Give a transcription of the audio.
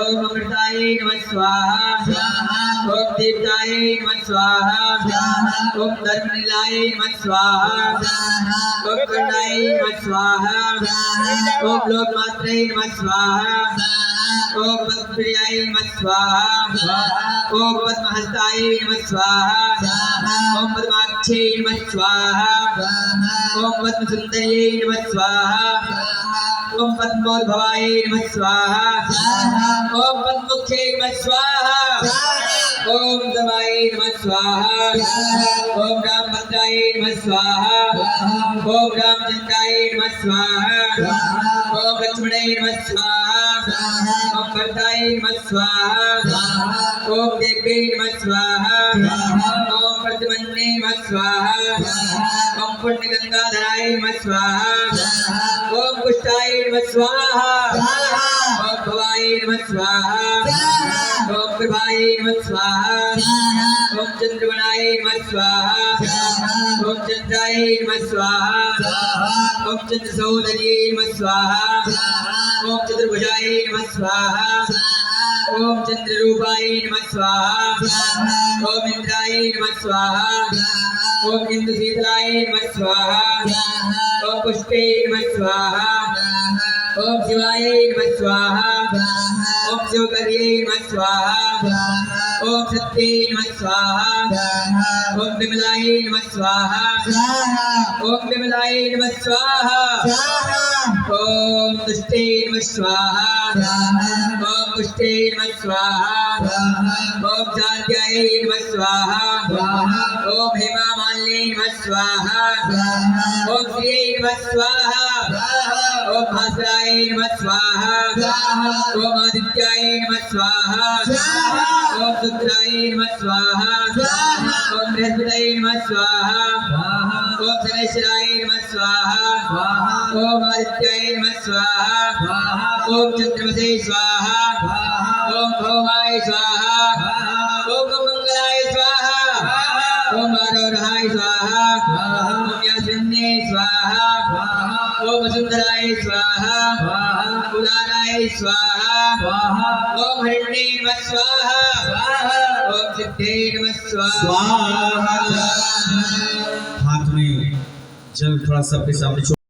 ओम अमृताय नमः स्वाहा ओम दीप्ताय नमः स्वाहा ओम धर्मनिलाय नमः स्वाहा ओम करुणाय नमः स्वाहा ओम लोकमात्रे नमः स्वाहा ओम पद्मप्रियाय नमः स्वाहा ओम पद्महस्ताय नमः स्वाहा ओम पद्माक्षे नमः स्वाहा ओम पद्मसुंदर्यै नमः स्वाहा ओम पद्मोद्भवाय नमः स्वाहा ओम पद्ममुखे नमः स्वाहा ओम दमाय नमः स्वाहा ओम रामभद्राय नमः स्वाहा ओम रामचंद्राय नमः स्वाहा ओम लक्ष्मणाय नमः स्वाहा ओम भरताय नमः स्वाहा ओम देव्यै नमः स्वाहा ओम प्रतिमन्ये नमः स्वाहा ओम पुण्यगंगाधराय नमः स्वाहा ओम पुष्टाय नमः स्वाहा ओम भवाय नमः स्वाहा ओम प्रभाय नमः स्वाहा ओम चंद्रवनाय नमः स्वाहा ओम चंद्राय नमः स्वाहा ओम चंद्रसौदर्ये नमः स्वाहा ओम चतुर्भुजाय नमः स्वाहा ओम चंद्ररूपाय नमः स्वाहा ओम इंद्राय नमः स्वाहा ओम इंद्रशीतलाय नमः स्वाहा ओम पुष्पे नमः स्वाहा ओम शिवाय नमः स्वाहा ओम शिवकर्ये नमः स्वाहा ओम सत्ये नमः स्वाहा ओम विमलाय नमः स्वाहा ओम विमलाय नमः स्वाहा ओम दुष्टे नमः स्वाहा ओम पुष्टे नमः स्वाहा ओम शांत्याय नमः स्वाहा ओम हेमामाल्ये नमः स्वाहा ओम श्रिये नमः स्वाहा ओम भास्कराय नमः स्वाहा ओम आदित्याय नमः स्वाहा ओम शुक्राय नमः स्वाहा ओम बृहस्पतये नमः स्वाहा ओम शनैश्वराय नमः स्वाहा ओम आदित्याय नमः स्वाहा ओम चंद्रमसे स्वाहा ओम भौमाय स्वाहा ओम मंगलाय स्वाहा ओम आरोराय स्वाहा ओम यास्मिन्ये स्वाहा ओम वसुंधराय स्वाहा उदाराय स्वाहा ओम हरिण्ये नमः स्वाहा ओम सिद्धे नमः स्वाहा। हाथ में जल थोड़ा सा अपने सामने